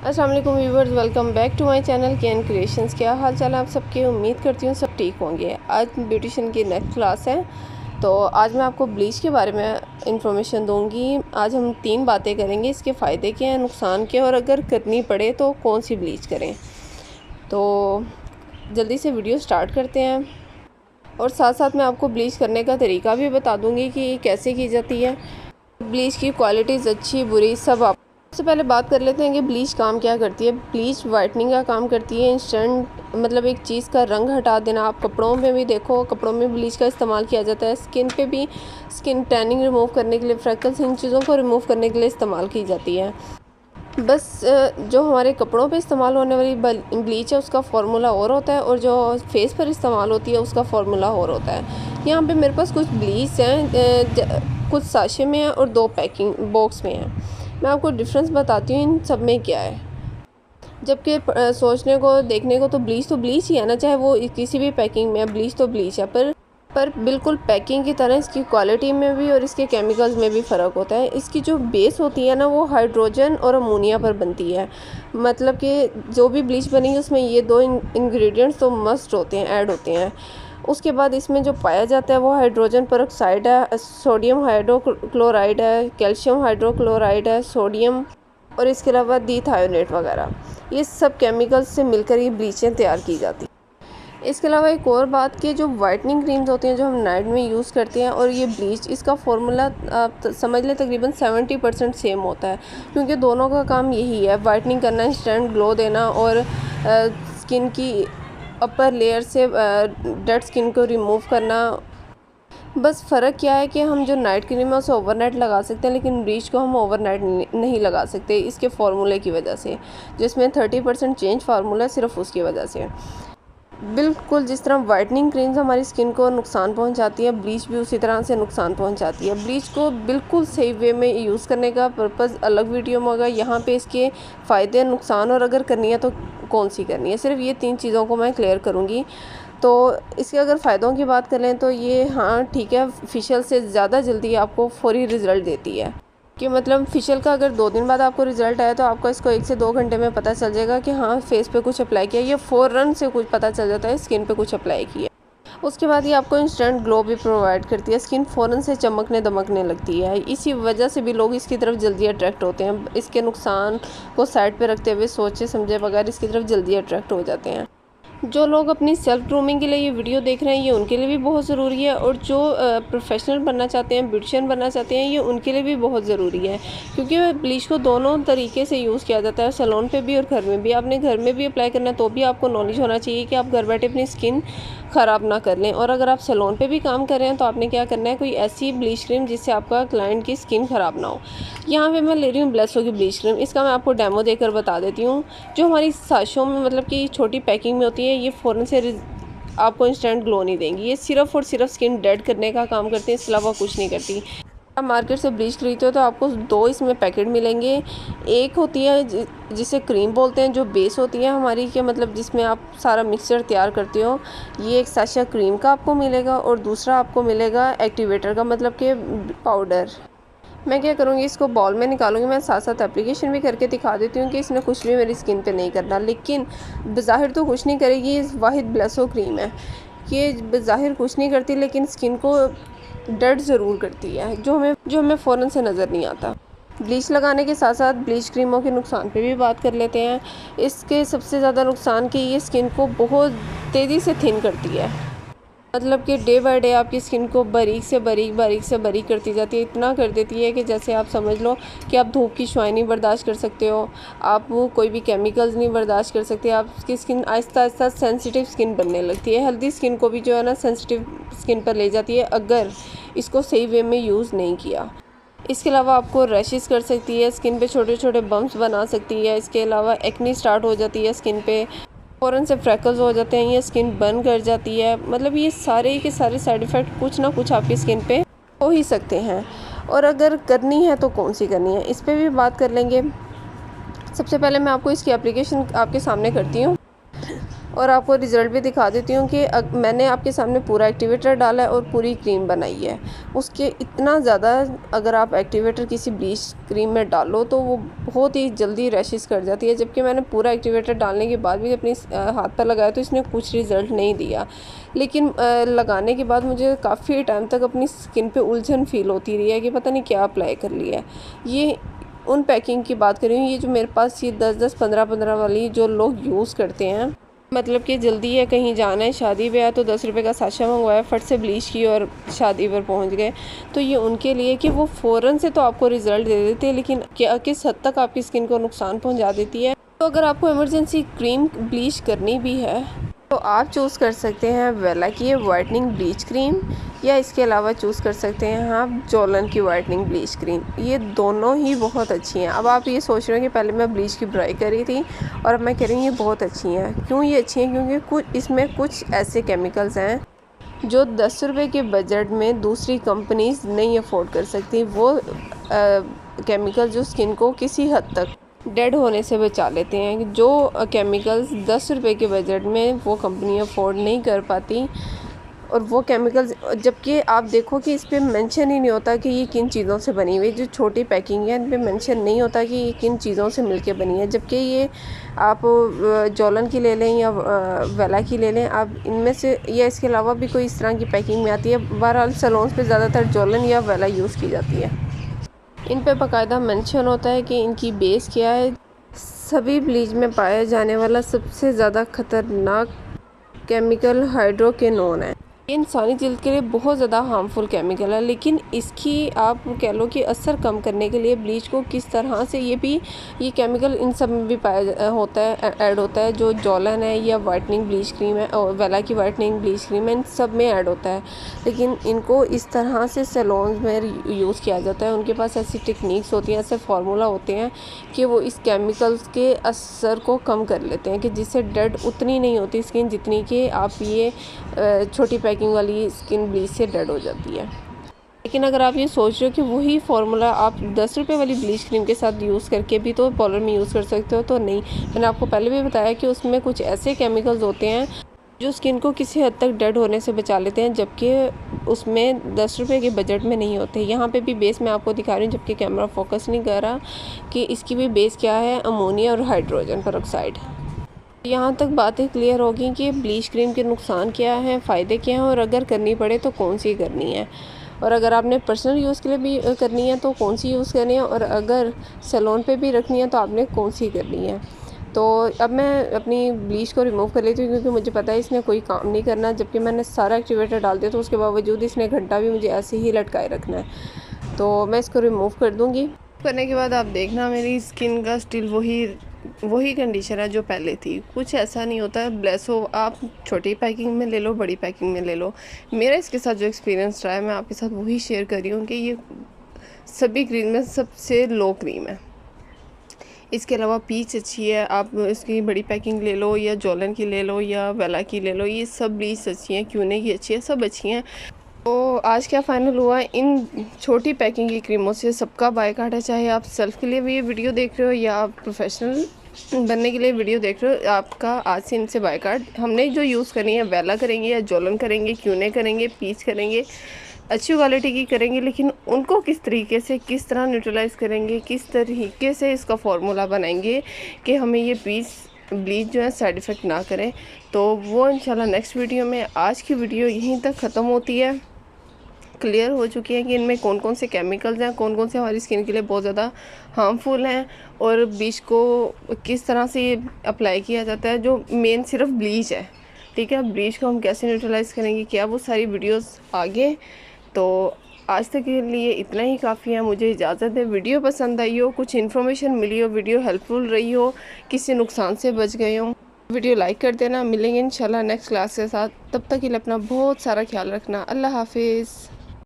अस्सलाम वालेकुम viewers, welcome back to my channel K N creations. क्या हाल चाल है आप सबके? उम्मीद करती हूँ सब ठीक होंगे। आज ब्यूटिशियन की नेक्स्ट क्लास है, तो आज मैं आपको ब्लीच के बारे में इंफॉर्मेशन दूंगी। आज हम 3 बातें करेंगे, इसके फ़ायदे क्या हैं, नुकसान क्या, और अगर करनी पड़े तो कौन सी ब्लीच करें। तो जल्दी से वीडियो स्टार्ट करते हैं, और साथ साथ मैं आपको ब्लीच करने का तरीका भी बता दूँगी कि कैसे की जाती है। ब्लीच की क्वालिटीज़ अच्छी बुरी सब आप सबसे पहले बात कर लेते हैं कि ब्लीच काम क्या करती है। ब्लीच वाइटनिंग का काम करती है, इंस्टेंट मतलब एक चीज़ का रंग हटा देना। आप कपड़ों में भी देखो, कपड़ों में ब्लीच का इस्तेमाल किया जाता है। स्किन पे भी, स्किन टैनिंग रिमूव करने के लिए, फ्रेकल्स, इन चीज़ों को रिमूव करने के लिए इस्तेमाल की जाती है। बस जो हमारे कपड़ों पे इस्तेमाल होने वाली ब्लीच है उसका फार्मूला और होता है, और जो फेस पर इस्तेमाल होती है उसका फार्मूला और होता है। यहाँ पे मेरे पास कुछ ब्लीच हैं, कुछ साशे में है और 2 पैकिंग बॉक्स में है। मैं आपको डिफरेंस बताती हूँ इन सब में क्या है। जबकि सोचने को देखने को तो ब्लीच ही है ना, चाहे वो किसी भी पैकिंग में है, ब्लीच तो ब्लीच है। पर बिल्कुल पैकिंग की तरह इसकी क्वालिटी में भी और इसके केमिकल्स में भी फ़र्क होता है। इसकी जो बेस होती है ना, वो हाइड्रोजन और अमोनिया पर बनती है। मतलब कि जो भी ब्लीच बनेगी उसमें ये 2 इंग्रेडिएंट्स तो मस्ट होते हैं, ऐड होते हैं। उसके बाद इसमें जो पाया जाता है वो हाइड्रोजन परऑक्साइड है, सोडियम हाइड्रोक्लोराइड है, कैल्शियम हाइड्रोक्लोराइड है, सोडियम, और इसके अलावा डीथायोनेट वगैरह। ये सब केमिकल्स से मिलकर ये ब्लीचें तैयार की जाती हैं। इसके अलावा एक और बात कि जो वाइटनिंग क्रीम्स होती हैं जो हम नाइट में यूज़ करते हैं, और ये ब्लीच, इसका फार्मूला आप समझ लें तकरीबन 70% सेम होता है, क्योंकि दोनों का काम यही है, वाइटनिंग करना, इंस्टेंट ग्लो देना, और स्किन की अपर लेयर से डेड स्किन को रिमूव करना। बस फ़र्क क्या है कि हम जो नाइट क्रीम है उसे ओवरनाइट लगा सकते हैं, लेकिन ब्लीच को हम ओवरनाइट नहीं लगा सकते, इसके फार्मूले की वजह से, जिसमें 30% चेंज फार्मूला सिर्फ उसकी वजह से। बिल्कुल जिस तरह वाइटनिंग क्रीम्स हमारी स्किन को नुकसान पहुंचाती है, ब्लीच भी उसी तरह से नुकसान पहुंचाती है। ब्लीच को बिल्कुल सही वे में यूज़ करने का पर्पज़ अलग वीडियो में होगा। यहाँ पे इसके फ़ायदे, नुकसान, और अगर करनी है तो कौन सी करनी है, सिर्फ ये 3 चीज़ों को मैं क्लियर करूँगी। तो इसके अगर फ़ायदों की बात करें तो ये, हाँ ठीक है, फेशियल से ज़्यादा जल्दी आपको फौरी रिज़ल्ट देती है। कि मतलब फेशियल का अगर 2 दिन बाद आपको रिज़ल्ट आया तो आपको इसको 1 से 2 घंटे में पता चल जाएगा कि हाँ फेस पे कुछ अप्लाई किया। ये फ़ौरन से कुछ पता चल जाता है स्किन पे कुछ अप्लाई किया। उसके बाद ये आपको इंस्टेंट ग्लो भी प्रोवाइड करती है, स्किन फ़ौरन से चमकने दमकने लगती है। इसी वजह से भी लोग इसकी तरफ जल्दी अट्रैक्ट होते हैं। इसके नुकसान को साइड पे रखते हुए सोचे समझे बगैर इसकी तरफ जल्दी अट्रैक्ट हो जाते हैं। जो लोग अपनी सेल्फ ग्रूमिंग के लिए ये वीडियो देख रहे हैं, ये उनके लिए भी बहुत ज़रूरी है, और जो प्रोफेशनल बनना चाहते हैं, ब्यूटिशियन बनना चाहते हैं, ये उनके लिए भी बहुत ज़रूरी है। क्योंकि ब्लीच को दोनों तरीके से यूज़ किया जाता है, सैलून पे भी और घर में भी। आपने घर में भी अप्लाई करना है तो भी आपको नॉलेज होना चाहिए कि आप घर बैठे अपनी स्किन ख़राब ना कर लें। और अगर आप सैलून पे भी काम कर रहे हैं तो आपने क्या करना है, कोई ऐसी ब्लीच क्रीम जिससे आपका क्लाइंट की स्किन ख़राब ना हो। यहाँ पे मैं ले रही हूँ ब्लेसो की ब्लीच क्रीम। इसका मैं आपको डेमो देकर बता देती हूँ। जो हमारी साशों में, मतलब कि छोटी पैकिंग में होती है, ये फ़ौरन से आपको इंस्टेंट ग्लो नहीं देंगी। ये सिर्फ़ और सिर्फ स्किन डेड करने का काम करती हैं, इसके अलावा कुछ नहीं करती। आप मार्केट से ब्लीच खरीदते हो तो आपको 2 इसमें पैकेट मिलेंगे। एक होती है जिसे क्रीम बोलते हैं, जो बेस होती है हमारी, के मतलब जिसमें आप सारा मिक्सचर तैयार करते हो। ये एक साशा क्रीम का आपको मिलेगा, और दूसरा आपको मिलेगा एक्टिवेटर का, मतलब कि पाउडर। मैं क्या करूँगी, इसको बॉल में निकालूंगी। मैं साथ साथ एप्लीकेशन भी करके दिखा देती हूँ कि इसने कुछ भी मेरी स्किन पे नहीं करना, लेकिन बज़ाहिर तो कुछ नहीं करेगी। वाहिद ब्लेसो क्रीम है, ये बज़ाहिर कुछ नहीं करती, लेकिन स्किन को डेड ज़रूर करती है, जो हमें फ़ौरन से नज़र नहीं आता। ब्लीच लगाने के साथ साथ ब्लीच क्रीमों के नुकसान पे भी बात कर लेते हैं। इसके सबसे ज़्यादा नुकसान कि ये स्किन को बहुत तेज़ी से थिन करती है। मतलब कि डे बाय डे आपकी स्किन को बारीक से बारीक करती जाती है। इतना कर देती है कि जैसे आप समझ लो कि आप धूप की छाँव नहीं बर्दाश्त कर सकते हो, आप वो कोई भी केमिकल्स नहीं बर्दाश्त कर सकते। आपकी skin Aahista Aahista sensitive skin बनने लगती है। हेल्दी स्किन को भी जो है ना, सेंसिटिव स्किन पर ले जाती है अगर इसको सही वे में यूज़ नहीं किया। इसके अलावा आपको रैशेस कर सकती है, स्किन पे छोटे छोटे बम्प्स बना सकती है। इसके अलावा एक्ने स्टार्ट हो जाती है स्किन पे, फ़ौरन से फ्रैकल्स हो जाते हैं, ये स्किन बर्न कर जाती है। मतलब ये सारे के सारे साइड इफ़ेक्ट कुछ ना कुछ आपकी स्किन पे हो ही सकते हैं। और अगर करनी है तो कौन सी करनी है, इस पर भी बात कर लेंगे। सबसे पहले मैं आपको इसकी एप्लीकेशन आपके सामने करती हूँ। और आपको रिज़ल्ट भी दिखा देती हूँ कि मैंने आपके सामने पूरा एक्टिवेटर डाला है और पूरी क्रीम बनाई है। उसके इतना ज़्यादा अगर आप एक्टिवेटर किसी ब्लीच क्रीम में डालो तो वो बहुत ही जल्दी रैशेस कर जाती है, जबकि मैंने पूरा एक्टिवेटर डालने के बाद भी अपनी हाथ पर लगाया तो इसने कुछ रिज़ल्ट नहीं दिया। लेकिन लगाने के बाद मुझे काफ़ी टाइम तक अपनी स्किन पे उलझन फ़ील होती रही है कि पता नहीं क्या अप्लाई कर लिया है। ये उन पैकिंग की बात कर रही हूँ, ये जो मेरे पास ये 10-10 15-15 वाली जो लोग यूज़ करते हैं, मतलब कि जल्दी है कहीं जाना है शादी ब्याह तो 10 रुपये का साशा मंगवाया, फट से ब्लीच की और शादी पर पहुंच गए। तो ये उनके लिए कि वो फ़ौरन से तो आपको रिज़ल्ट दे देते हैं, लेकिन क्या किस हद तक आपकी स्किन को नुकसान पहुंचा देती है। तो अगर आपको इमरजेंसी क्रीम ब्लीच करनी भी है तो आप चूज़ कर सकते हैं वेला की वाइटनिंग ब्लीच क्रीम, या इसके अलावा चूज़ कर सकते हैं आप जॉलन की वाइटनिंग ब्लीच क्रीम। ये दोनों ही बहुत अच्छी हैं। अब आप ये सोच रहे हो कि पहले मैं ब्लीच की बुराई कर रही थी और अब मैं कह रही हूँ ये बहुत अच्छी हैं। क्यों ये अच्छी हैं? क्योंकि कुछ इसमें कुछ ऐसे केमिकल्स हैं जो 10 रुपये के बजट में दूसरी कंपनीज नहीं अफोर्ड कर सकती। वो केमिकल जो स्किन को किसी हद तक डेड होने से बचा लेते हैं, जो केमिकल्स 10 रुपये के बजट में वो कंपनी अफोर्ड नहीं कर पाती। और वो केमिकल्स, जबकि आप देखो कि इस पे मेंशन ही नहीं होता कि ये किन चीज़ों से बनी हुई। जो छोटी पैकिंग है इन पे मेंशन नहीं होता कि ये किन चीज़ों से मिलके बनी है, जबकि ये आप जॉलन की ले लें या वेला की ले लें, आप इनमें से या इसके अलावा भी कोई इस तरह की पैकिंग में आती है। बहरहाल सैलून्स पे ज़्यादातर जॉलन या वेला यूज़ की जाती है। इन पे बाकायदा मेंशन होता है कि इनकी बेस क्या है। सभी ब्लीच में पाया जाने वाला सबसे ज़्यादा ख़तरनाक केमिकल हाइड्रोक्विनोन है। ये इंसानी जल्द के लिए बहुत ज़्यादा हार्मफुल केमिकल है, लेकिन इसकी आप कह लो कि असर कम करने के लिए ब्लीच को किस तरह से ये केमिकल इन सब में भी पाया होता है, ऐड होता है। जो जॉलन है या वाइटनिंग ब्लीच क्रीम है और वेला की वाइटनिंग ब्लीच क्रीम है, इन सब में ऐड होता है। लेकिन इनको इस तरह से सैलून्स में यूज़ किया जाता है। उनके पास ऐसी टेक्निक्स होती हैं, ऐसे फार्मूला होते हैं कि वो इस केमिकल्स के असर को कम कर लेते हैं, कि जिससे डेड उतनी नहीं होती स्किन जितनी कि आप ये छोटी पैकिंग वाली स्किन ब्लीच से डेड हो जाती है। लेकिन अगर आप ये सोच रहे हो कि वही फार्मूला आप 10 रुपये वाली ब्लीच क्रीम के साथ यूज़ करके भी तो पार्लर में यूज़ कर सकते हो, तो नहीं। मैंने आपको पहले भी बताया कि उसमें कुछ ऐसे केमिकल्स होते हैं जो स्किन को किसी हद तक डेड होने से बचा लेते हैं, जबकि उसमें 10 रुपये के बजट में नहीं होते। यहाँ पे भी बेस मैं आपको दिखा रही हूँ, जबकि कैमरा फोकस नहीं कर रहा, कि इसकी भी बेस क्या है, अमोनिया और हाइड्रोजन पेरोक्साइड। यहाँ तक बातें क्लियर होगी कि ब्लीच क्रीम के नुकसान क्या हैं, फ़ायदे क्या हैं, और अगर करनी पड़े तो कौन सी करनी है। और अगर आपने पर्सनल यूज़ के लिए भी करनी है तो कौन सी यूज़ करनी है, और अगर सैलून पे भी रखनी है तो आपने कौन सी करनी है। तो अब मैं अपनी ब्लीच को रिमूव कर लेती हूँ, क्योंकि मुझे पता है इसने कोई काम नहीं करना। जबकि मैंने सारा एक्टिवेटर डाल दिया तो उसके बावजूद इसने घंटा भी मुझे ऐसे ही लटकाए रखना है। तो मैं इसको रिमूव कर दूँगी। करने के बाद आप देखना मेरी स्किन का स्टिल वही कंडीशन है जो पहले थी। कुछ ऐसा नहीं होता है। ब्लेस हो, आप छोटी पैकिंग में ले लो, बड़ी पैकिंग में ले लो। मेरा इसके साथ जो एक्सपीरियंस रहा है मैं आपके साथ वही शेयर कर रही हूँ कि ये सभी क्रीम में सबसे लो क्रीम है। इसके अलावा पीच अच्छी है, आप इसकी बड़ी पैकिंग ले लो या जॉलन की ले लो या वेला की ले लो, ये सब ब्लीच अच्छी हैं, क्यूने की अच्छी है, सब अच्छी हैं। तो आज क्या फ़ाइनल हुआ, इन छोटी पैकिंग की क्रीमों से सबका बायकॉट है। चाहे आप सेल्फ़ के लिए भी ये वीडियो देख रहे हो या आप प्रोफेशनल बनने के लिए वीडियो देख रहे हो, आपका आज से इनसे बायकॉट। हमने जो यूज़ करनी है वेला करेंगे या जॉलन करेंगे, क्यूने करेंगे, पीच करेंगे, अच्छी क्वालिटी की करेंगे, लेकिन उनको किस तरीके से, किस तरह न्यूट्रलाइज़ करेंगे, किस तरीके से इसका फार्मूला बनाएंगे कि हमें ये ब्लीच जो है साइड इफ़ेक्ट ना करें, तो वो इंशाल्लाह नेक्स्ट वीडियो में। आज की वीडियो यहीं तक ख़त्म होती है। क्लियर हो चुकी है कि इनमें कौन कौन से केमिकल्स हैं, कौन कौन से हमारी स्किन के लिए बहुत ज़्यादा हार्मफुल हैं, और ब्लीच को किस तरह से अप्लाई किया जाता है। जो मेन सिर्फ ब्लीच है, ठीक है, ब्लीच को हम कैसे न्यूट्रलाइज़ करेंगे, क्या, वो सारी वीडियोस आगे। तो आज तक के लिए इतना ही काफ़ी है। मुझे इजाज़त है। वीडियो पसंद आई हो, कुछ इन्फॉर्मेशन मिली हो, वीडियो हेल्पफुल रही हो, किसी नुकसान से बच गए हो, वीडियो लाइक कर देना। मिलेंगे इंशाल्लाह नेक्स्ट क्लास के साथ। तब तक के लिए अपना बहुत सारा ख्याल रखना। अल्लाह हाफिज़।